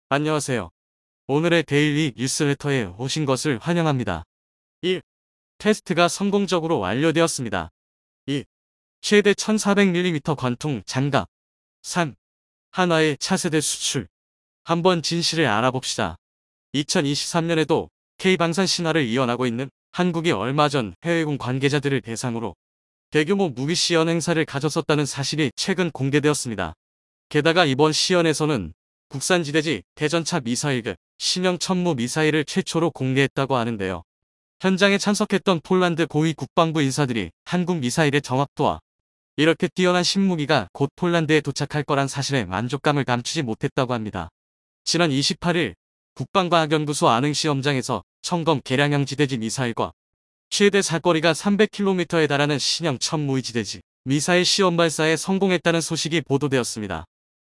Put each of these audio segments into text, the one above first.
안녕하세요. 오늘의 데일리 뉴스레터에 오신 것을 환영합니다. 1. 테스트가 성공적으로 완료되었습니다. 2. 최대 1400mm 관통 장갑. 3. 한화의 차세대 수출. 한번 진실을 알아봅시다. 2023년에도 K방산 신화를 이어나고 있는 한국이 얼마 전 해외군 관계자들을 대상으로 대규모 무기 시연 행사를 가졌었다는 사실이 최근 공개되었습니다. 게다가 이번 시연에서는 국산 지대지 대전차 미사일급 신형 천무 미사일을 최초로 공개했다고 하는데요. 현장에 참석했던 폴란드 고위 국방부 인사들이 한국 미사일의 정확도와 이렇게 뛰어난 신무기가 곧 폴란드에 도착할 거란 사실에 만족감을 감추지 못했다고 합니다. 지난 28일 국방과학연구소 안흥시험장에서 청검 개량형 지대지 미사일과 최대 사거리가 300km에 달하는 신형 천무의 지대지 미사일 시험 발사에 성공했다는 소식이 보도되었습니다.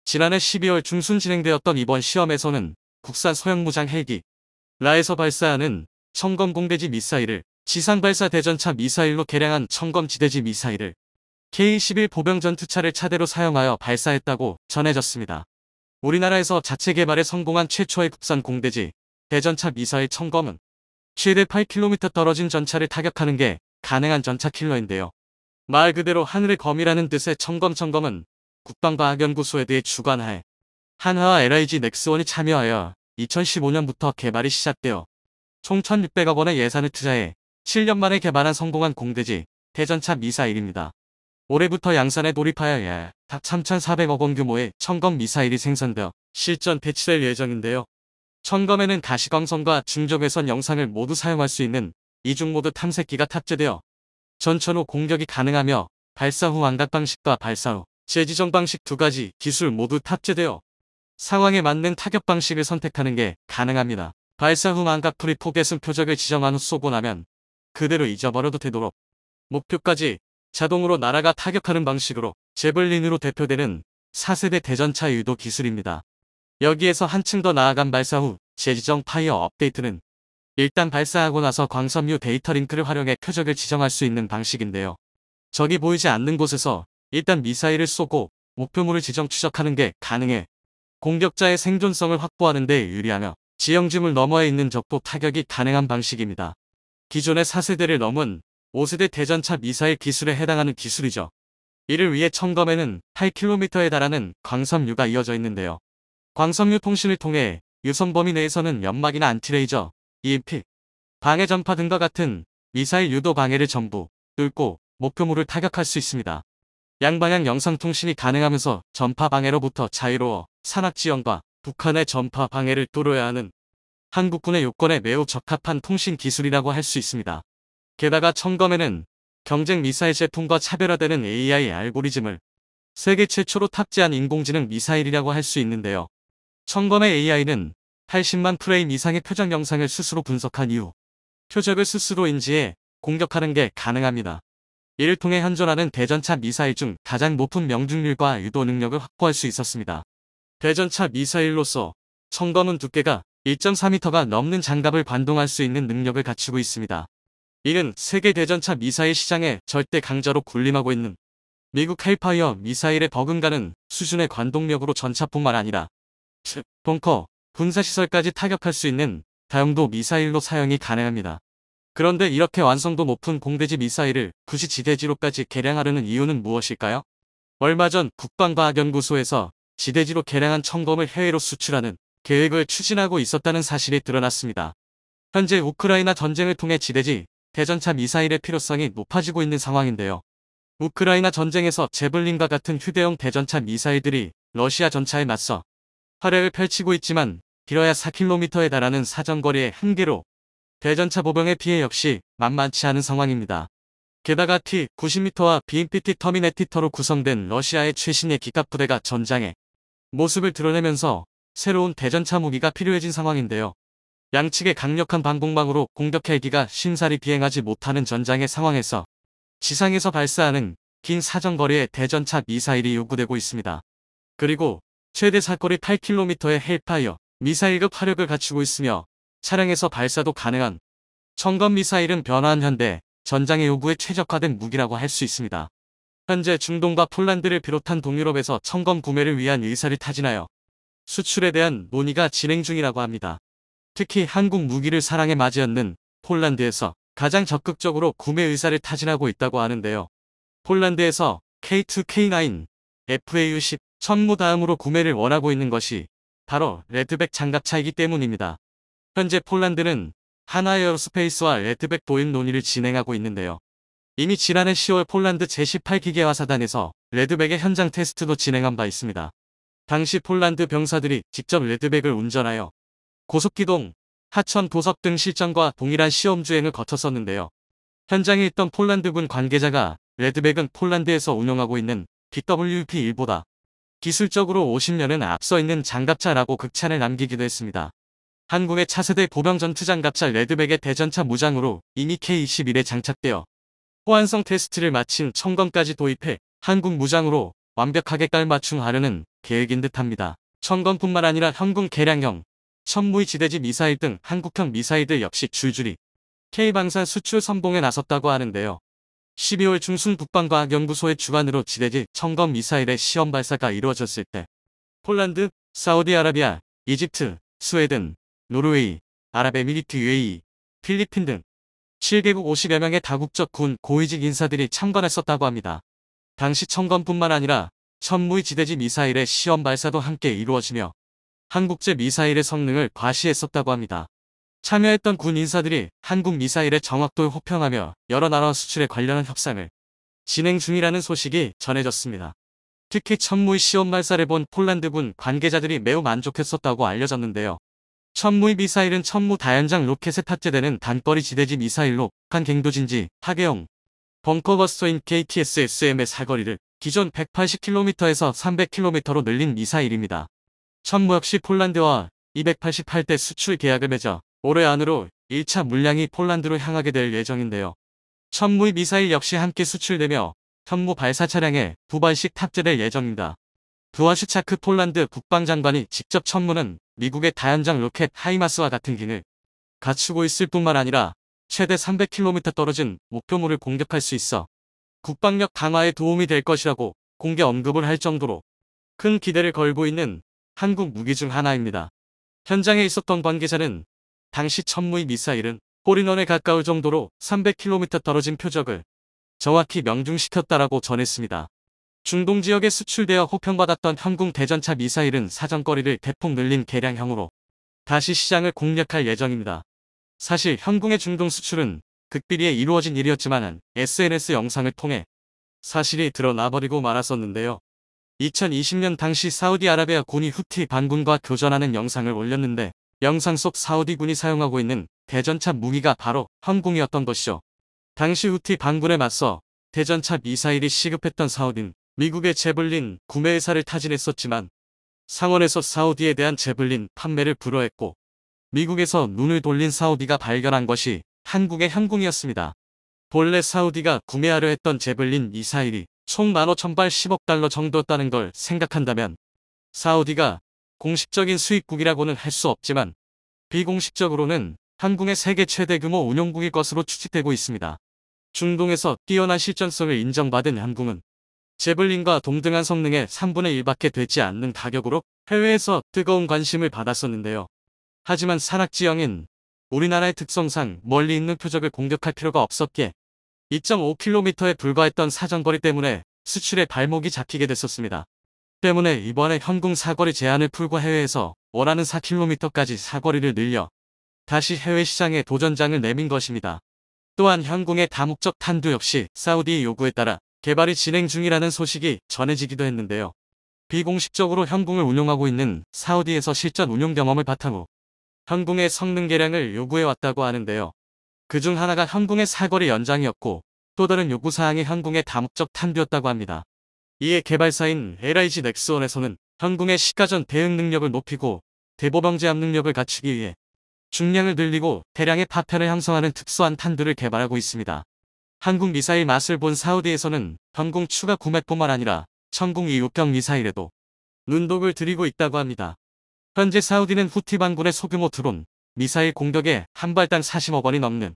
지난해 12월 중순 진행되었던 이번 시험에서는 국산 소형무장 헬기 라에서 발사하는 청검 공대지 미사일을 지상 발사 대전차 미사일로 개량한 청검 지대지 미사일을 K-11 보병 전투차를 차대로 사용하여 발사했다고 전해졌습니다. 우리나라에서 자체 개발에 성공한 최초의 국산 공대지 대전차 미사일 청검은 최대 8km 떨어진 전차를 타격하는 게 가능한 전차 킬러인데요. 말 그대로 하늘의 검이라는 뜻의 청검은 국방과학연구소에 대해 주관하에 한화와 LIG 넥스원이 참여하여 2015년부터 개발이 시작되어 총 1,600억 원의 예산을 투자해 7년 만에 개발한 성공한 공대지 대전차 미사일입니다. 올해부터 양산에 돌입하여 약 3,400억 원 규모의 청검 미사일이 생산되어 실전 배치될 예정인데요. 청검에는 가시광선과 중적외선 영상을 모두 사용할 수 있는 이중모드 탐색기가 탑재되어 전천 후 공격이 가능하며 발사 후 완각 방식과 발사 후 재지정 방식 두 가지 기술 모두 탑재되어 상황에 맞는 타격 방식을 선택하는 게 가능합니다. 발사 후 완각 프리 포겟은 표적을 지정한 후 쏘고 나면 그대로 잊어버려도 되도록 목표까지 자동으로 날아가 타격하는 방식으로 제블린으로 대표되는 4세대 대전차 유도 기술입니다. 여기에서 한층 더 나아간 발사 후 재지정 파이어 업데이트는 일단 발사하고 나서 광섬유 데이터 링크를 활용해 표적을 지정할 수 있는 방식인데요. 적이 보이지 않는 곳에서 일단 미사일을 쏘고 목표물을 지정 추적하는 게 가능해 공격자의 생존성을 확보하는 데 유리하며 지형지물 너머에 있는 적도 타격이 가능한 방식입니다. 기존의 4세대를 넘은 5세대 대전차 미사일 기술에 해당하는 기술이죠. 이를 위해 청검에는 8km에 달하는 광섬유가 이어져 있는데요. 광섬유 통신을 통해 유선 범위 내에서는 연막이나 안티레이저, EMP, 방해 전파 등과 같은 미사일 유도 방해를 전부 뚫고 목표물을 타격할 수 있습니다. 양방향 영상통신이 가능하면서 전파 방해로부터 자유로워 산악지형과 북한의 전파 방해를 뚫어야 하는 한국군의 요건에 매우 적합한 통신 기술이라고 할 수 있습니다. 게다가 청검에는 경쟁 미사일 제품과 차별화되는 AI 알고리즘을 세계 최초로 탑재한 인공지능 미사일이라고 할 수 있는데요. 청검의 AI는 80만 프레임 이상의 표적 영상을 스스로 분석한 이후 표적을 스스로 인지해 공격하는 게 가능합니다. 이를 통해 현존하는 대전차 미사일 중 가장 높은 명중률과 유도 능력을 확보할 수 있었습니다. 대전차 미사일로서 청검은 두께가 1.4m가 넘는 장갑을 반동할 수 있는 능력을 갖추고 있습니다. 이는 세계 대전차 미사일 시장에 절대 강자로 군림하고 있는 미국 헬파이어 미사일에 버금가는 수준의 관동력으로 전차뿐만 아니라 벙커, 군사시설까지 타격할 수 있는 다용도 미사일로 사용이 가능합니다. 그런데 이렇게 완성도 높은 공대지 미사일을 굳이 지대지로까지 개량하려는 이유는 무엇일까요? 얼마 전 국방과학연구소에서 지대지로 개량한 청검을 해외로 수출하는 계획을 추진하고 있었다는 사실이 드러났습니다. 현재 우크라이나 전쟁을 통해 지대지 대전차 미사일의 필요성이 높아지고 있는 상황인데요. 우크라이나 전쟁에서 제블린과 같은 휴대용 대전차 미사일들이 러시아 전차에 맞서 활약을 펼치고 있지만 길어야 4km에 달하는 사정거리의 한계로 대전차 보병의 피해 역시 만만치 않은 상황입니다. 게다가 T-90m와 BMPT 터미네티터로 구성된 러시아의 최신의 기갑부대가 전장에 모습을 드러내면서 새로운 대전차 무기가 필요해진 상황인데요. 양측의 강력한 방공망으로 공격 헬기가 쉽사리 비행하지 못하는 전장의 상황에서 지상에서 발사하는 긴 사정거리의 대전차 미사일이 요구되고 있습니다. 그리고 최대 사거리 8km의 헬파이어 미사일급 화력을 갖추고 있으며 차량에서 발사도 가능한 청검 미사일은 변화한 현대 전장의 요구에 최적화된 무기라고 할 수 있습니다. 현재 중동과 폴란드를 비롯한 동유럽에서 청검 구매를 위한 의사를 타진하여 수출에 대한 논의가 진행 중이라고 합니다. 특히 한국 무기를 사랑에 맞이얹는 폴란드에서 가장 적극적으로 구매 의사를 타진하고 있다고 하는데요. 폴란드에서 K2, K9, FAU-10 천무 다음으로 구매를 원하고 있는 것이 바로 레드백 장갑차이기 때문입니다. 현재 폴란드는 하나에어로스페이스와 레드백 도입 논의를 진행하고 있는데요. 이미 지난해 10월 폴란드 제18기계화사단에서 레드백의 현장 테스트도 진행한 바 있습니다. 당시 폴란드 병사들이 직접 레드백을 운전하여 고속기동, 하천 도석 등 실전과 동일한 시험 주행을 거쳤었는데요. 현장에 있던 폴란드군 관계자가 레드백은 폴란드에서 운용하고 있는 BWP-1보다 기술적으로 50년은 앞서 있는 장갑차라고 극찬을 남기기도 했습니다. 한국의 차세대 보병 전투장갑차 레드백의 대전차 무장으로 이미 K21에 장착되어 호환성 테스트를 마친 청검까지 도입해 한국 무장으로 완벽하게 깔맞춤하려는 계획인 듯합니다. 청검뿐만 아니라 현군 개량형, 천무의 지대지 미사일 등 한국형 미사일들 역시 줄줄이 K방산 수출 선봉에 나섰다고 하는데요. 12월 중순 국방과학연구소의 주관으로 지대지 청검 미사일의 시험 발사가 이루어졌을 때 폴란드, 사우디아라비아, 이집트, 스웨덴, 노르웨이, 아랍에미리트 UAE, 필리핀 등 7개국 50여 명의 다국적 군 고위직 인사들이 참관했었다고 합니다. 당시 청검뿐만 아니라 천무의 지대지 미사일의 시험 발사도 함께 이루어지며 한국제 미사일의 성능을 과시했었다고 합니다. 참여했던 군 인사들이 한국 미사일의 정확도를 호평하며 여러 나라 수출에 관련한 협상을 진행 중이라는 소식이 전해졌습니다. 특히 천무의 시험 발사를 본 폴란드군 관계자들이 매우 만족했었다고 알려졌는데요. 천무의 미사일은 천무 다연장 로켓에 탑재되는 단거리 지대지 미사일로 북한 갱도진지 파괴용 벙커버스터인 KTS-SM의 사거리를 기존 180km에서 300km로 늘린 미사일입니다. 천무 역시 폴란드와 288대 수출 계약을 맺어 올해 안으로 1차 물량이 폴란드로 향하게 될 예정인데요. 천무의 미사일 역시 함께 수출되며 천무 발사 차량에 2발씩 탑재될 예정입니다. 브와슈차크 폴란드 국방장관이 직접 천무는 미국의 다연장 로켓 하이마스와 같은 기능을 갖추고 있을 뿐만 아니라 최대 300km 떨어진 목표물을 공격할 수 있어 국방력 강화에 도움이 될 것이라고 공개 언급을 할 정도로 큰 기대를 걸고 있는 한국 무기 중 하나입니다. 현장에 있었던 관계자는 당시 천무의 미사일은 홀인원에 가까울 정도로 300km 떨어진 표적을 정확히 명중시켰다라고 전했습니다. 중동 지역에 수출되어 호평받았던 현궁 대전차 미사일은 사정거리를 대폭 늘린 개량형으로 다시 시장을 공략할 예정입니다. 사실 현궁의 중동 수출은 극비리에 이루어진 일이었지만 SNS 영상을 통해 사실이 드러나버리고 말았었는데요. 2020년 당시 사우디아라비아 군이 후티 반군과 교전하는 영상을 올렸는데 영상 속 사우디 군이 사용하고 있는 대전차 무기가 바로 현궁이었던 것이죠. 당시 후티 반군에 맞서 대전차 미사일이 시급했던 사우디는 미국의 제블린 구매 의사를 타진했었지만 상원에서 사우디에 대한 제블린 판매를 불허했고 미국에서 눈을 돌린 사우디가 발견한 것이 한국의 현궁이었습니다. 본래 사우디가 구매하려 했던 제블린 미사일이 총 15,000발 10억 달러 정도였다는 걸 생각한다면 사우디가 공식적인 수입국이라고는 할 수 없지만 비공식적으로는 한국의 세계 최대 규모 운용국일 것으로 추측되고 있습니다. 중동에서 뛰어난 실전성을 인정받은 한국은 제블린과 동등한 성능의 3분의 1밖에 되지 않는 가격으로 해외에서 뜨거운 관심을 받았었는데요. 하지만 산악지형인 우리나라의 특성상 멀리 있는 표적을 공격할 필요가 없었기에 2.5km에 불과했던 사정거리 때문에 수출의 발목이 잡히게 됐었습니다. 때문에 이번에 현궁 사거리 제한을 풀고 해외에서 원하는 4km까지 사거리를 늘려 다시 해외 시장에 도전장을 내민 것입니다. 또한 현궁의 다목적 탄두 역시 사우디의 요구에 따라 개발이 진행 중이라는 소식이 전해지기도 했는데요. 비공식적으로 현궁을 운용하고 있는 사우디에서 실전 운용 경험을 바탕으로 현궁의 성능 개량을 요구해왔다고 하는데요. 그중 하나가 현궁의 사거리 연장이었고 또 다른 요구사항이 현궁의 다목적 탄두였다고 합니다. 이에 개발사인 LIG 넥스원에서는 현궁의 시가전 대응 능력을 높이고 대보병 제압 능력을 갖추기 위해 중량을 늘리고 대량의 파편을 형성하는 특수한 탄두를 개발하고 있습니다. 한국 미사일 맛을 본 사우디에서는 현궁 추가 구매뿐만 아니라 천궁 이육경 미사일에도 눈독을 들이고 있다고 합니다. 현재 사우디는 후티 반군의 소규모 드론, 미사일 공격에 한 발당 40억 원이 넘는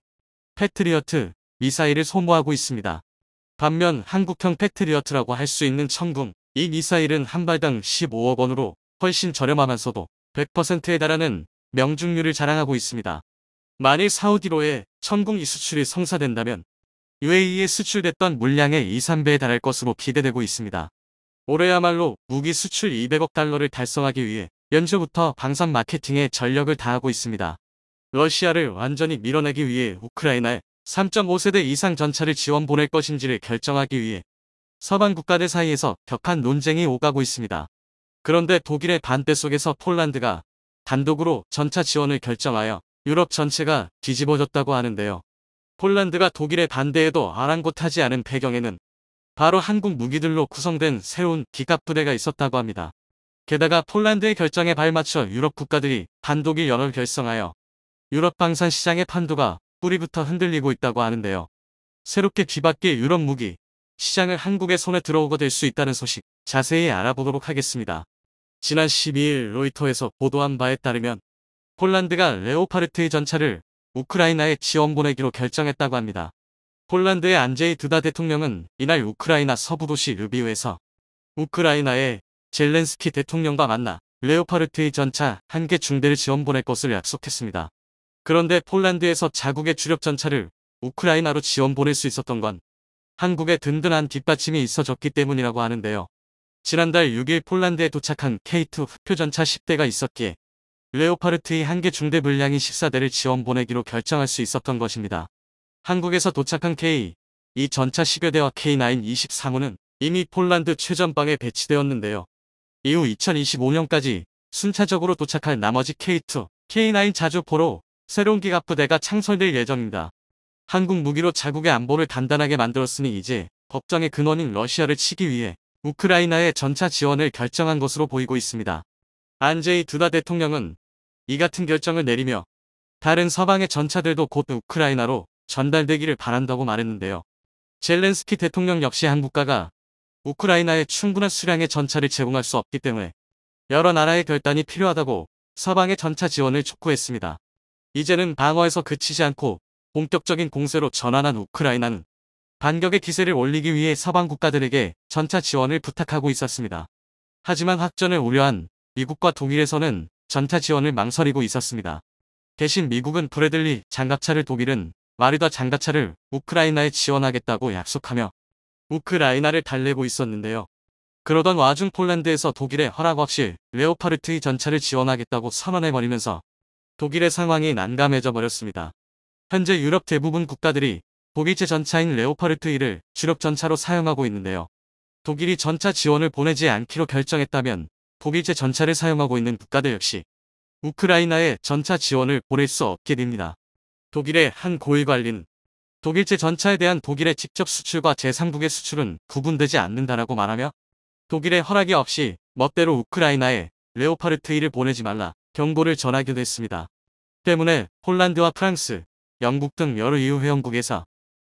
패트리어트 미사일을 소모하고 있습니다. 반면 한국형 패트리어트라고 할 수 있는 천궁, 이 미사일은 한 발당 15억 원으로 훨씬 저렴하면서도 100%에 달하는 명중률을 자랑하고 있습니다. 만일 사우디로의 천궁 수출이 성사된다면 UAE에 수출됐던 물량의 2, 3배에 달할 것으로 기대되고 있습니다. 올해야말로 무기 수출 200억 달러를 달성하기 위해 연초부터 방산 마케팅에 전력을 다하고 있습니다. 러시아를 완전히 밀어내기 위해 우크라이나에 3.5세대 이상 전차를 지원 보낼 것인지를 결정하기 위해 서방 국가들 사이에서 격한 논쟁이 오가고 있습니다. 그런데 독일의 반대 속에서 폴란드가 단독으로 전차 지원을 결정하여 유럽 전체가 뒤집어졌다고 하는데요. 폴란드가 독일의 반대에도 아랑곳하지 않은 배경에는 바로 한국 무기들로 구성된 새로운 기갑 부대가 있었다고 합니다. 게다가 폴란드의 결정에 발맞춰 유럽 국가들이 반독일 연합을 결성하여 유럽 방산 시장의 판도가 뿌리부터 흔들리고 있다고 하는데요. 새롭게 뒤바뀔 유럽 무기 시장을 한국의 손에 들어오게 될 수 있다는 소식 자세히 알아보도록 하겠습니다. 지난 12일 로이터에서 보도한 바에 따르면 폴란드가 레오파르트의 전차를 우크라이나에 지원 보내기로 결정했다고 합니다. 폴란드의 안제이 두다 대통령은 이날 우크라이나 서부 도시 르비우에서 우크라이나의 젤렌스키 대통령과 만나 레오파르트의 전차 1개 중대를 지원 보낼 것을 약속했습니다. 그런데 폴란드에서 자국의 주력 전차를 우크라이나로 지원 보낼 수 있었던 건 한국의 든든한 뒷받침이 있어졌기 때문이라고 하는데요. 지난달 6일 폴란드에 도착한 K2 흑표전차 10대가 있었기에 레오파르트의 1개 중대 분량이 14대를 지원 보내기로 결정할 수 있었던 것입니다. 한국에서 도착한 K2 전차 10여 대와 K9 23호는 이미 폴란드 최전방에 배치되었는데요. 이후 2025년까지 순차적으로 도착할 나머지 K2, K9 자주포로 새로운 기갑부대가 창설될 예정입니다. 한국 무기로 자국의 안보를 단단하게 만들었으니 이제 걱정의 근원인 러시아를 치기 위해 우크라이나의 전차 지원을 결정한 것으로 보이고 있습니다. 안제이 두다 대통령은 이 같은 결정을 내리며 다른 서방의 전차들도 곧 우크라이나로 전달되기를 바란다고 말했는데요. 젤렌스키 대통령 역시 한국가가 우크라이나에 충분한 수량의 전차를 제공할 수 없기 때문에 여러 나라의 결단이 필요하다고 서방의 전차 지원을 촉구했습니다. 이제는 방어에서 그치지 않고 본격적인 공세로 전환한 우크라이나는 반격의 기세를 올리기 위해 서방 국가들에게 전차 지원을 부탁하고 있었습니다. 하지만 확전을 우려한 미국과 독일에서는 전차 지원을 망설이고 있었습니다. 대신 미국은 브래들리 장갑차를, 독일은 마르다 장갑차를 우크라이나에 지원하겠다고 약속하며 우크라이나를 달래고 있었는데요. 그러던 와중 폴란드에서 독일의 허락 없이 레오파르트의 전차를 지원하겠다고 선언해버리면서 독일의 상황이 난감해져 버렸습니다. 현재 유럽 대부분 국가들이 독일제 전차인 레오파르트1을 주력 전차로 사용하고 있는데요. 독일이 전차 지원을 보내지 않기로 결정했다면 독일제 전차를 사용하고 있는 국가들 역시 우크라이나에 전차 지원을 보낼 수 없게 됩니다. 독일의 한 고위 관리는 독일제 전차에 대한 독일의 직접 수출과 제3국의 수출은 구분되지 않는다라고 말하며 독일의 허락이 없이 멋대로 우크라이나에 레오파르트1을 보내지 말라 경고를 전하기도 했습니다. 때문에 폴란드와 프랑스, 영국 등 여러 EU 회원국에서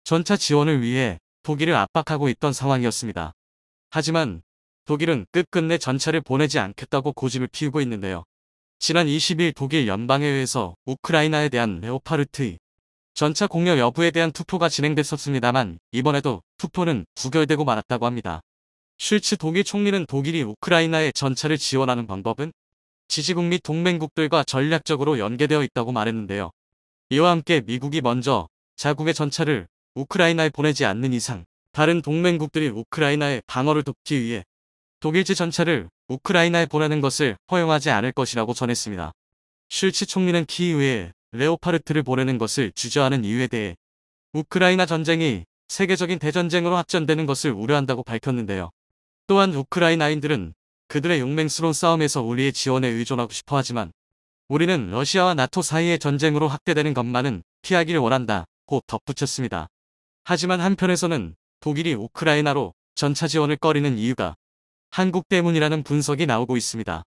전차 지원을 위해 독일을 압박하고 있던 상황이었습니다. 하지만 독일은 끝끝내 전차를 보내지 않겠다고 고집을 피우고 있는데요. 지난 20일 독일 연방의회에서 우크라이나에 대한 레오파르트 전차 공여 여부에 대한 투표가 진행됐었습니다만 이번에도 투표는 부결되고 말았다고 합니다. 슐츠 독일 총리는 독일이 우크라이나에 전차를 지원하는 방법은 지지국 및 동맹국들과 전략적으로 연계되어 있다고 말했는데요. 이와 함께 미국이 먼저 자국의 전차를 우크라이나에 보내지 않는 이상 다른 동맹국들이 우크라이나의 방어를 돕기 위해 독일제 전차를 우크라이나에 보내는 것을 허용하지 않을 것이라고 전했습니다. 슐츠 총리는 키이우에 레오파르트를 보내는 것을 주저하는 이유에 대해 우크라이나 전쟁이 세계적인 대전쟁으로 확전되는 것을 우려한다고 밝혔는데요. 또한 우크라이나인들은 그들의 용맹스러운 싸움에서 우리의 지원에 의존하고 싶어 하지만 우리는 러시아와 나토 사이의 전쟁으로 확대되는 것만은 피하기를 원한다고 덧붙였습니다. 하지만 한편에서는 독일이 우크라이나로 전차 지원을 꺼리는 이유가 한국 때문이라는 분석이 나오고 있습니다.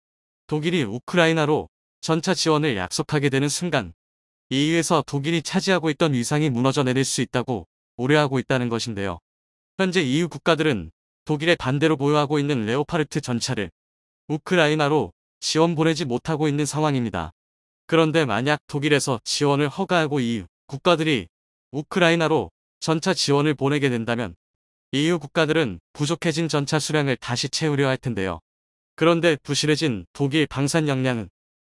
독일이 우크라이나로 전차 지원을 약속하게 되는 순간 EU에서 독일이 차지하고 있던 위상이 무너져 내릴 수 있다고 우려하고 있다는 것인데요. 현재 EU 국가들은 독일의 반대로 보유하고 있는 레오파르트 전차를 우크라이나로 지원 보내지 못하고 있는 상황입니다. 그런데 만약 독일에서 지원을 허가하고 EU 국가들이 우크라이나로 전차 지원을 보내게 된다면 EU 국가들은 부족해진 전차 수량을 다시 채우려 할 텐데요. 그런데 부실해진 독일 방산 역량은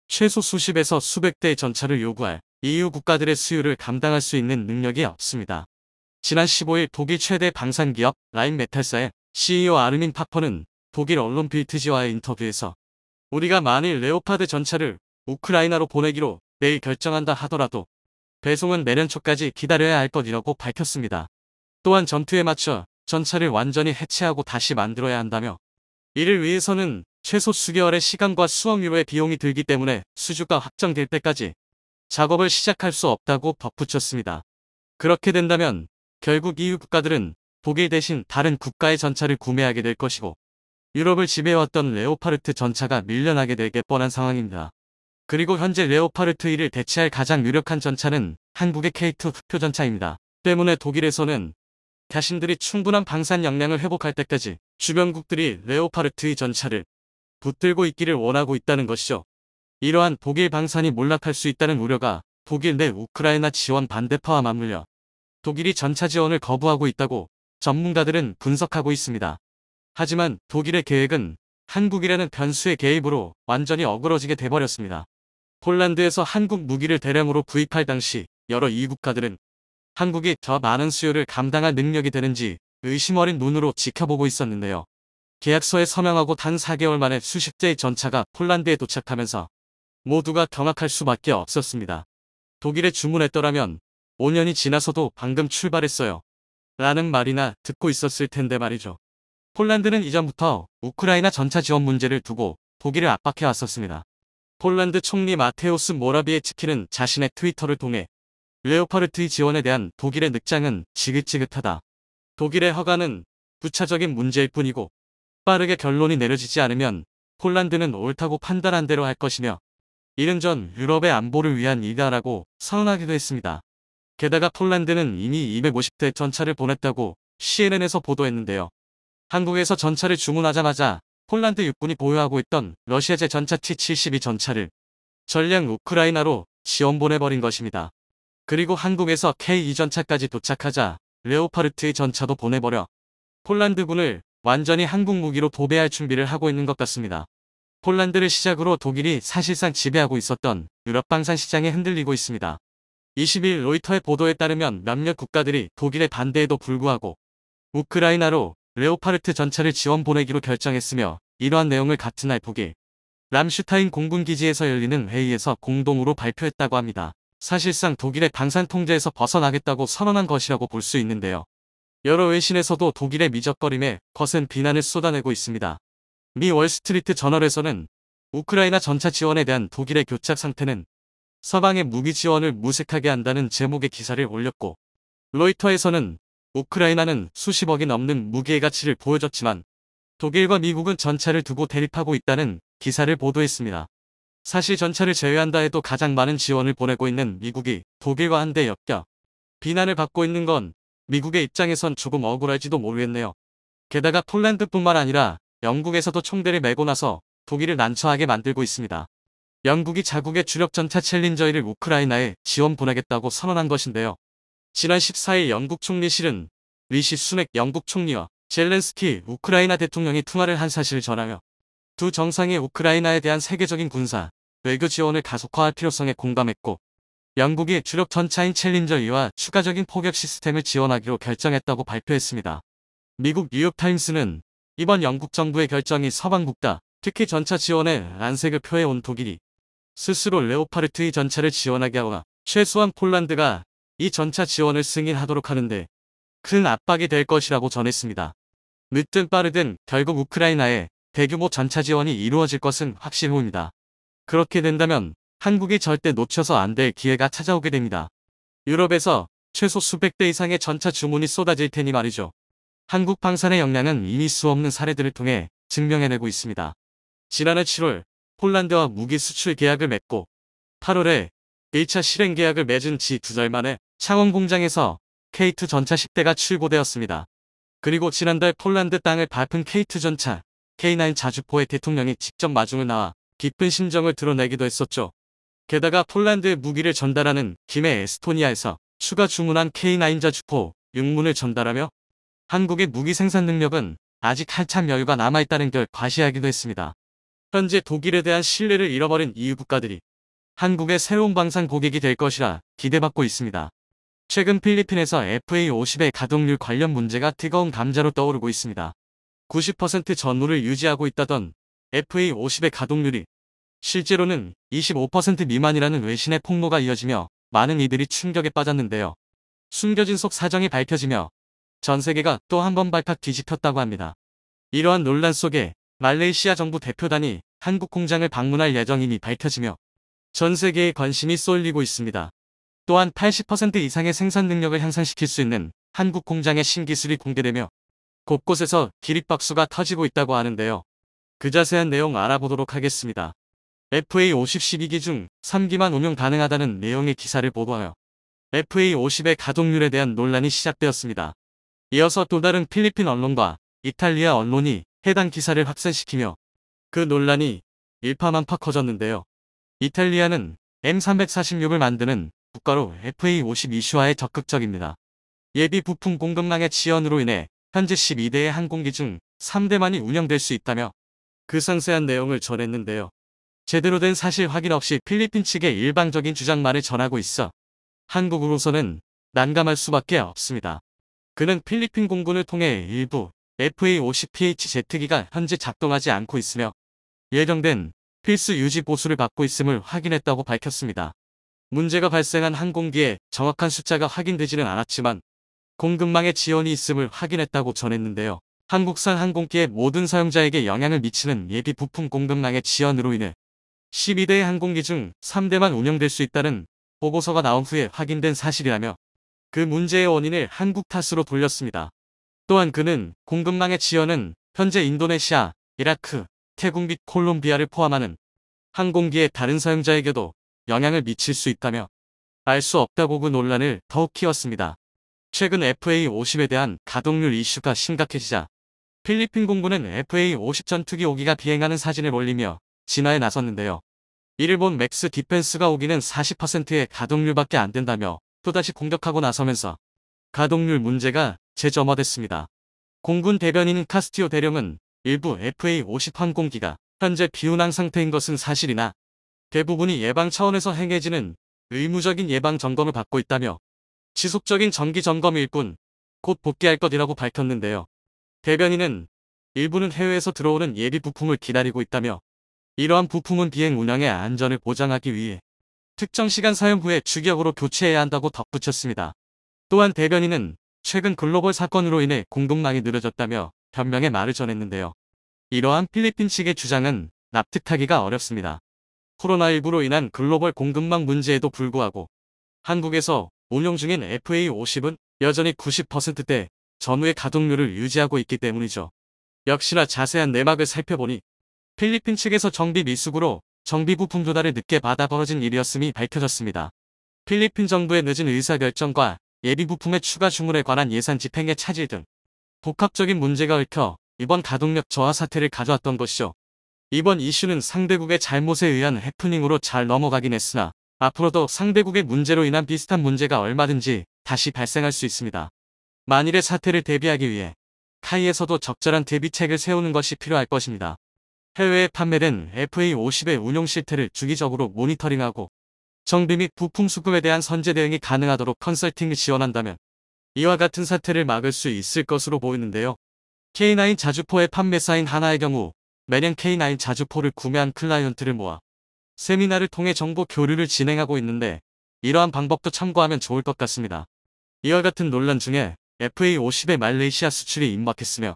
최소 수십에서 수백 대의 전차를 요구할 EU 국가들의 수요를 감당할 수 있는 능력이 없습니다. 지난 15일 독일 최대 방산기업 라인메탈사의 CEO 아르민 파퍼는 독일 언론 빌트지와의 인터뷰에서 우리가 만일 레오파드 전차를 우크라이나로 보내기로 내일 결정한다 하더라도 배송은 내년 초까지 기다려야 할 것이라고 밝혔습니다. 또한 전투에 맞춰 전차를 완전히 해체하고 다시 만들어야 한다며 이를 위해서는 최소 수개월의 시간과 수억 유로의 비용이 들기 때문에 수주가 확정될 때까지 작업을 시작할 수 없다고 덧붙였습니다. 그렇게 된다면 결국 EU 국가들은 독일 대신 다른 국가의 전차를 구매하게 될 것이고 유럽을 지배해왔던 레오파르트 전차가 밀려나게 될 게 뻔한 상황입니다. 그리고 현재 레오파르트 1을 대체할 가장 유력한 전차는 한국의 K2 흑표 전차입니다. 때문에 독일에서는 자신들이 충분한 방산 역량을 회복할 때까지 주변국들이 레오파르트 2 전차를 붙들고 있기를 원하고 있다는 것이죠. 이러한 독일 방산이 몰락할 수 있다는 우려가 독일 내 우크라이나 지원 반대파와 맞물려 독일이 전차 지원을 거부하고 있다고 전문가들은 분석하고 있습니다. 하지만 독일의 계획은 한국이라는 변수의 개입으로 완전히 어그러지게 돼버렸습니다. 폴란드에서 한국 무기를 대량으로 구입할 당시 여러 EU 국가들은 한국이 더 많은 수요를 감당할 능력이 되는지 의심 어린 눈으로 지켜보고 있었는데요. 계약서에 서명하고 단 4개월 만에 수십 대의 전차가 폴란드에 도착하면서 모두가 경악할 수밖에 없었습니다. 독일에 주문했더라면 5년이 지나서도 방금 출발했어요. 라는 말이나 듣고 있었을 텐데 말이죠. 폴란드는 이전부터 우크라이나 전차 지원 문제를 두고 독일을 압박해 왔었습니다. 폴란드 총리 마테우스 모라비에츠키는 자신의 트위터를 통해 레오파르트 지원에 대한 독일의 늑장은 지긋지긋하다. 독일의 허가는 부차적인 문제일 뿐이고 빠르게 결론이 내려지지 않으면 폴란드는 옳다고 판단한 대로 할 것이며 이른 전 유럽의 안보를 위한 일이다라고 선언하기도 했습니다. 게다가 폴란드는 이미 250대 전차를 보냈다고 CNN에서 보도했는데요. 한국에서 전차를 주문하자마자 폴란드 육군이 보유하고 있던 러시아제 전차 T-72 전차를 전량 우크라이나로 지원 보내버린 것입니다. 그리고 한국에서 K2 전차까지 도착하자 레오파르트의 전차도 보내버려 폴란드군을 완전히 한국 무기로 도배할 준비를 하고 있는 것 같습니다. 폴란드를 시작으로 독일이 사실상 지배하고 있었던 유럽 방산 시장에 흔들리고 있습니다. 20일 로이터의 보도에 따르면 몇몇 국가들이 독일의 반대에도 불구하고 우크라이나로 레오파르트 전차를 지원 보내기로 결정했으며 이러한 내용을 같은 날 독일 람슈타인 공군기지에서 열리는 회의에서 공동으로 발표했다고 합니다. 사실상 독일의 방산 통제에서 벗어나겠다고 선언한 것이라고 볼 수 있는데요. 여러 외신에서도 독일의 미적거림에 거센 비난을 쏟아내고 있습니다. 미 월스트리트 저널에서는 우크라이나 전차 지원에 대한 독일의 교착 상태는 서방의 무기 지원을 무색하게 한다는 제목의 기사를 올렸고 로이터에서는 우크라이나는 수십억이 넘는 무기의 가치를 보여줬지만 독일과 미국은 전차를 두고 대립하고 있다는 기사를 보도했습니다. 사실 전차를 제외한다 해도 가장 많은 지원을 보내고 있는 미국이 독일과 한데 엮여 비난을 받고 있는 건 미국의 입장에선 조금 억울할지도 모르겠네요. 게다가 폴란드뿐만 아니라 영국에서도 총대를 메고 나서 독일을 난처하게 만들고 있습니다. 영국이 자국의 주력 전차 챌린저를 우크라이나에 지원 보내겠다고 선언한 것인데요. 지난 14일 영국 총리실은 리시 수넥 영국 총리와 젤렌스키 우크라이나 대통령이 통화를 한 사실을 전하며 두 정상이 우크라이나에 대한 세계적인 군사, 외교 지원을 가속화할 필요성에 공감했고 영국이 주력 전차인 챌린저 2와 추가적인 포격 시스템을 지원하기로 결정했다고 발표했습니다. 미국 뉴욕타임스는 이번 영국 정부의 결정이 서방 국가, 특히 전차 지원에 안색을 표해온 독일이 스스로 레오파르트 전차를 지원하게 하거나 최소한 폴란드가 이 전차 지원을 승인하도록 하는데 큰 압박이 될 것이라고 전했습니다. 늦든 빠르든 결국 우크라이나에 대규모 전차 지원이 이루어질 것은 확실 보입니다. 그렇게 된다면 한국이 절대 놓쳐서 안 될 기회가 찾아오게 됩니다. 유럽에서 최소 수백 대 이상의 전차 주문이 쏟아질 테니 말이죠. 한국 방산의 역량은 이미 수없는 사례들을 통해 증명해내고 있습니다. 지난해 7월 폴란드와 무기 수출 계약을 맺고 8월에 1차 실행 계약을 맺은 지 2달 만에 창원 공장에서 K2 전차 10대가 출고되었습니다. 그리고 지난달 폴란드 땅을 밟은 K2 전차 K9 자주포의 대통령이 직접 마중을 나와 기쁜 심정을 드러내기도 했었죠. 게다가 폴란드에 무기를 전달하는 김해 에스토니아에서 추가 주문한 K9 자주포 6문을 전달하며 한국의 무기 생산 능력은 아직 한참 여유가 남아있다는 걸 과시하기도 했습니다. 현재 독일에 대한 신뢰를 잃어버린 EU 국가들이 한국의 새로운 방산 고객이 될 것이라 기대받고 있습니다. 최근 필리핀에서 FA50의 가동률 관련 문제가 뜨거운 감자로 떠오르고 있습니다. 90% 전후를 유지하고 있다던 FA50의 가동률이 실제로는 25% 미만이라는 외신의 폭로가 이어지며 많은 이들이 충격에 빠졌는데요. 숨겨진 속 사정이 밝혀지며 전 세계가 또 한 번 발칵 뒤집혔다고 합니다. 이러한 논란 속에 말레이시아 정부 대표단이 한국 공장을 방문할 예정임이 밝혀지며 전 세계의 관심이 쏠리고 있습니다. 또한 80% 이상의 생산 능력을 향상시킬 수 있는 한국 공장의 신기술이 공개되며 곳곳에서 기립박수가 터지고 있다고 하는데요. 그 자세한 내용 알아보도록 하겠습니다. FA50 12기 중 3기만 운용 가능하다는 내용의 기사를 보도하여 FA50의 가동률에 대한 논란이 시작되었습니다. 이어서 또 다른 필리핀 언론과 이탈리아 언론이 해당 기사를 확산시키며 그 논란이 일파만파 커졌는데요. 이탈리아는 M346을 만드는 국가로 FA50 이슈화에 적극적입니다. 예비 부품 공급망의 지연으로 인해 현재 12대의 항공기 중 3대만이 운영될 수 있다며 그 상세한 내용을 전했는데요. 제대로 된 사실 확인 없이 필리핀 측의 일방적인 주장만을 전하고 있어 한국으로서는 난감할 수밖에 없습니다. 그는 필리핀 공군을 통해 일부 FA50PHZ기가 현재 작동하지 않고 있으며 예정된 필수 유지 보수를 받고 있음을 확인했다고 밝혔습니다. 문제가 발생한 항공기의 정확한 숫자가 확인되지는 않았지만 공급망에 지연이 있음을 확인했다고 전했는데요. 한국산 항공기의 모든 사용자에게 영향을 미치는 예비 부품 공급망의 지연으로 인해 12대의 항공기 중 3대만 운영될 수 있다는 보고서가 나온 후에 확인된 사실이라며 그 문제의 원인을 한국 탓으로 돌렸습니다. 또한 그는 공급망의 지연은 현재 인도네시아, 이라크, 태국 및 콜롬비아를 포함하는 항공기의 다른 사용자에게도 영향을 미칠 수 있다며 알 수 없다고 그 논란을 더욱 키웠습니다. 최근 FA50에 대한 가동률 이슈가 심각해지자 필리핀 공군은 FA50 전투기 5기가 비행하는 사진을 올리며 진화에 나섰는데요. 이를 본 맥스 디펜스가 5기는 40%의 가동률밖에 안 된다며 또다시 공격하고 나서면서 가동률 문제가 재점화됐습니다. 공군 대변인 카스티오 대령은 일부 FA50 항공기가 현재 비운항 상태인 것은 사실이나 대부분이 예방 차원에서 행해지는 의무적인 예방 점검을 받고 있다며 지속적인 정기 점검일 뿐 곧 복귀할 것이라고 밝혔는데요. 대변인은 일부는 해외에서 들어오는 예비 부품을 기다리고 있다며 이러한 부품은 비행 운영의 안전을 보장하기 위해 특정 시간 사용 후에 주격으로 교체해야 한다고 덧붙였습니다. 또한 대변인은 최근 글로벌 사건으로 인해 공급망이 느려졌다며 변명의 말을 전했는데요. 이러한 필리핀 측의 주장은 납득하기가 어렵습니다. 코로나19로 인한 글로벌 공급망 문제에도 불구하고 한국에서 운용 중인 FA50은 여전히 90%대 전후의 가동률을 유지하고 있기 때문이죠. 역시나 자세한 내막을 살펴보니 필리핀 측에서 정비 미숙으로 정비 부품 조달을 늦게 받아 벌어진 일이었음이 밝혀졌습니다. 필리핀 정부의 늦은 의사결정과 예비 부품의 추가 주문에 관한 예산 집행의 차질 등 복합적인 문제가 얽혀 이번 가동력 저하 사태를 가져왔던 것이죠. 이번 이슈는 상대국의 잘못에 의한 해프닝으로 잘 넘어가긴 했으나 앞으로도 상대국의 문제로 인한 비슷한 문제가 얼마든지 다시 발생할 수 있습니다. 만일의 사태를 대비하기 위해 카이에서도 적절한 대비책을 세우는 것이 필요할 것입니다. 해외에 판매된 FA50의 운용 실태를 주기적으로 모니터링하고 정비 및 부품 수급에 대한 선제 대응이 가능하도록 컨설팅을 지원한다면 이와 같은 사태를 막을 수 있을 것으로 보이는데요. K9 자주포의 판매사인 하나의 경우 매년 K9 자주포를 구매한 클라이언트를 모아 세미나를 통해 정보 교류를 진행하고 있는데 이러한 방법도 참고하면 좋을 것 같습니다. 이와 같은 논란 중에 FA50의 말레이시아 수출이 임박했으며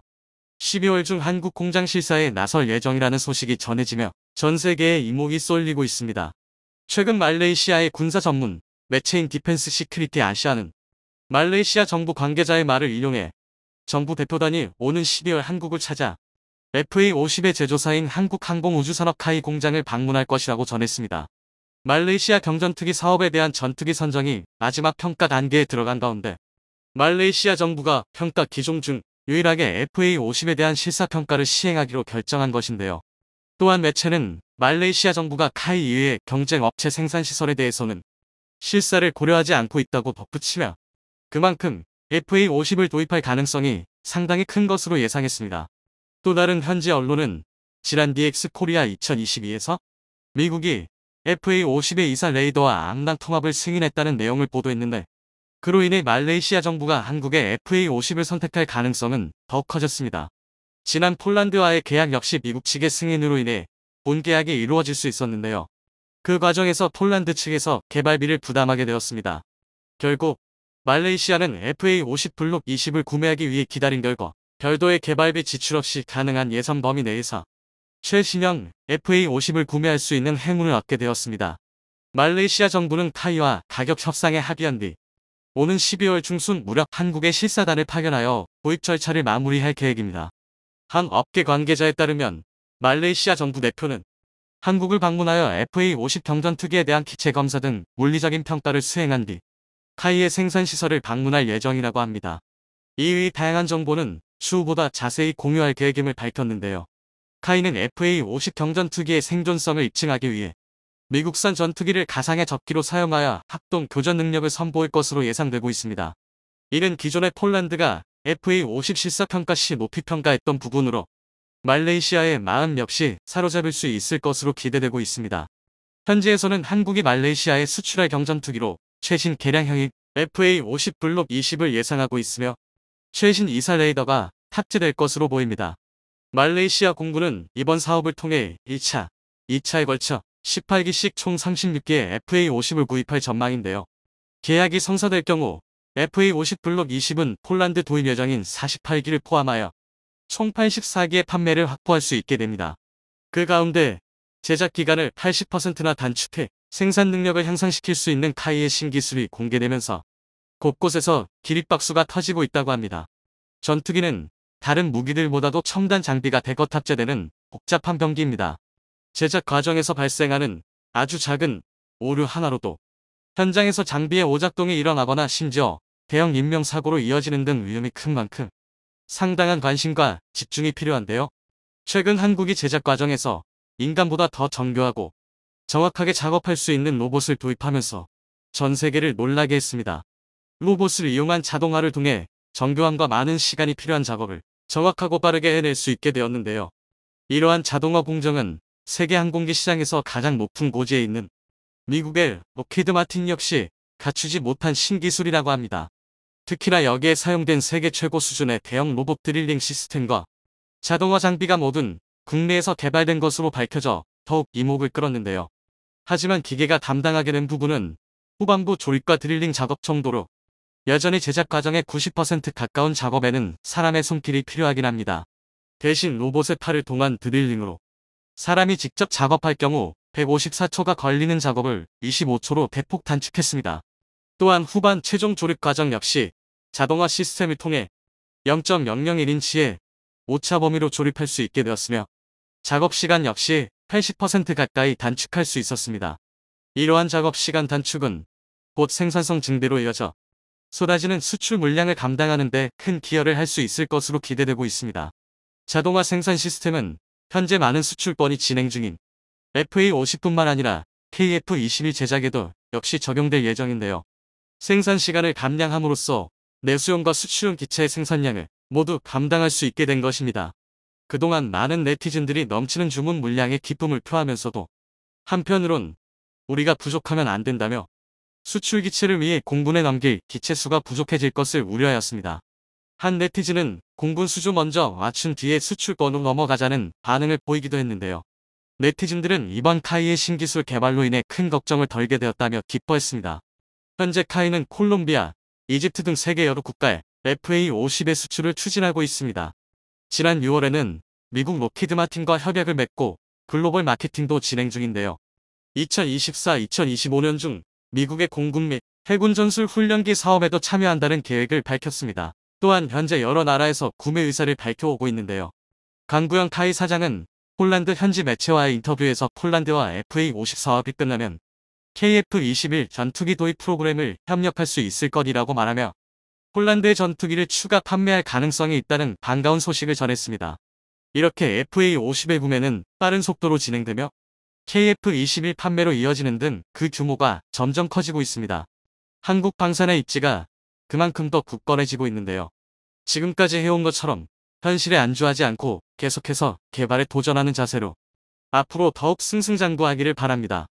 12월 중 한국 공장 실사에 나설 예정이라는 소식이 전해지며 전 세계에 이목이 쏠리고 있습니다. 최근 말레이시아의 군사 전문 매체인 디펜스 시크리티 아시아는 말레이시아 정부 관계자의 말을 인용해 정부 대표단이 오는 12월 한국을 찾아 FA50의 제조사인 한국항공우주산업 카이 공장을 방문할 것이라고 전했습니다. 말레이시아 경전투기 사업에 대한 전투기 선정이 마지막 평가 단계에 들어간 가운데 말레이시아 정부가 평가 기종 중 유일하게 FA50에 대한 실사평가를 시행하기로 결정한 것인데요. 또한 매체는 말레이시아 정부가 카이 이외의 경쟁 업체 생산시설에 대해서는 실사를 고려하지 않고 있다고 덧붙이며 그만큼 FA50을 도입할 가능성이 상당히 큰 것으로 예상했습니다. 또 다른 현지 언론은 지난 DX 코리아 2022에서 미국이 FA-50의 이사 레이더와 암랑 통합을 승인했다는 내용을 보도했는데, 그로 인해 말레이시아 정부가 한국의 FA-50을 선택할 가능성은 더 커졌습니다. 지난 폴란드와의 계약 역시 미국 측의 승인으로 인해 본계약이 이루어질 수 있었는데요. 그 과정에서 폴란드 측에서 개발비를 부담하게 되었습니다. 결국 말레이시아는 FA-50 블록 20을 구매하기 위해 기다린 결과 별도의 개발비 지출 없이 가능한 예산 범위 내에서 최신형 FA-50을 구매할 수 있는 행운을 얻게 되었습니다. 말레이시아 정부는 카이와 가격 협상에 합의한 뒤 오는 12월 중순 무렵 한국에 실사단을 파견하여 도입 절차를 마무리할 계획입니다. 한 업계 관계자에 따르면 말레이시아 정부 대표는 한국을 방문하여 FA-50 경전투기에 대한 기체 검사 등 물리적인 평가를 수행한 뒤 카이의 생산시설을 방문할 예정이라고 합니다. 이의 다양한 정보는 추후보다 자세히 공유할 계획임을 밝혔는데요. 카이는 FA-50 경전투기의 생존성을 입증하기 위해 미국산 전투기를 가상의 적기로 사용하여 합동 교전 능력을 선보일 것으로 예상되고 있습니다. 이는 기존의 폴란드가 FA-50 실사평가 시 높이 평가했던 부분으로 말레이시아의 마음 역시 사로잡을 수 있을 것으로 기대되고 있습니다. 현지에서는 한국이 말레이시아에 수출할 경전투기로 최신 개량형인 FA-50 블록 20을 예상하고 있으며 최신 이사 레이더가 탑재될 것으로 보입니다. 말레이시아 공군은 이번 사업을 통해 1차, 2차에 걸쳐 18기씩 총 36개의 FA-50을 구입할 전망인데요. 계약이 성사될 경우 FA-50 블록 20은 폴란드 도입 예정인 48기를 포함하여 총 84기의 판매를 확보할 수 있게 됩니다. 그 가운데 제작 기간을 80%나 단축해 생산 능력을 향상시킬 수 있는 카이의 신기술이 공개되면서 곳곳에서 기립박수가 터지고 있다고 합니다. 전투기는 다른 무기들보다도 첨단 장비가 대거 탑재되는 복잡한 병기입니다. 제작 과정에서 발생하는 아주 작은 오류 하나로도 현장에서 장비의 오작동이 일어나거나 심지어 대형 인명사고로 이어지는 등 위험이 큰 만큼 상당한 관심과 집중이 필요한데요. 최근 한국이 제작 과정에서 인간보다 더 정교하고 정확하게 작업할 수 있는 로봇을 도입하면서 전 세계를 놀라게 했습니다. 로봇을 이용한 자동화를 통해 정교함과 많은 시간이 필요한 작업을 정확하고 빠르게 해낼 수 있게 되었는데요. 이러한 자동화 공정은 세계 항공기 시장에서 가장 높은 고지에 있는 미국의 록히드 마틴 역시 갖추지 못한 신기술이라고 합니다. 특히나 여기에 사용된 세계 최고 수준의 대형 로봇 드릴링 시스템과 자동화 장비가 모든 국내에서 개발된 것으로 밝혀져 더욱 이목을 끌었는데요. 하지만 기계가 담당하게 된 부분은 후반부 조립과 드릴링 작업 정도로 여전히 제작 과정의 90% 가까운 작업에는 사람의 손길이 필요하긴 합니다. 대신 로봇의 팔을 통한 드릴링으로 사람이 직접 작업할 경우 154초가 걸리는 작업을 25초로 대폭 단축했습니다. 또한 후반 최종 조립 과정 역시 자동화 시스템을 통해 0.001인치의 오차 범위로 조립할 수 있게 되었으며 작업 시간 역시 80% 가까이 단축할 수 있었습니다. 이러한 작업 시간 단축은 곧 생산성 증대로 이어져 쏟아지는 수출 물량을 감당하는 데 큰 기여를 할 수 있을 것으로 기대되고 있습니다. 자동화 생산 시스템은 현재 많은 수출권이 진행 중인 FA-50뿐만 아니라 KF-21 제작에도 역시 적용될 예정인데요. 생산 시간을 감량함으로써 내수용과 수출용 기체의 생산량을 모두 감당할 수 있게 된 것입니다. 그동안 많은 네티즌들이 넘치는 주문 물량에 기쁨을 표하면서도 한편으론 우리가 부족하면 안 된다며 수출 기체를 위해 공군에 넘길 기체 수가 부족해질 것을 우려하였습니다. 한 네티즌은 공군 수주 먼저 맞춘 뒤에 수출권으로 넘어가자는 반응을 보이기도 했는데요. 네티즌들은 이번 카이의 신기술 개발로 인해 큰 걱정을 덜게 되었다며 기뻐했습니다. 현재 카이는 콜롬비아, 이집트 등 세계 여러 국가에 FA-50의 수출을 추진하고 있습니다. 지난 6월에는 미국 록히드 마틴과 협약을 맺고 글로벌 마케팅도 진행 중인데요. 2024-2025년 중 미국의 공군 및 해군 전술 훈련기 사업에도 참여한다는 계획을 밝혔습니다. 또한 현재 여러 나라에서 구매 의사를 밝혀오고 있는데요. 강구영 카이 사장은 폴란드 현지 매체와의 인터뷰에서 폴란드와 FA-50 사업이 끝나면 KF-21 전투기 도입 프로그램을 협력할 수 있을 것이라고 말하며 폴란드의 전투기를 추가 판매할 가능성이 있다는 반가운 소식을 전했습니다. 이렇게 FA-50의 구매는 빠른 속도로 진행되며 KF-21 판매로 이어지는 등 그 규모가 점점 커지고 있습니다. 한국 방산의 입지가 그만큼 더 굳건해지고 있는데요. 지금까지 해온 것처럼 현실에 안주하지 않고 계속해서 개발에 도전하는 자세로 앞으로 더욱 승승장구하기를 바랍니다.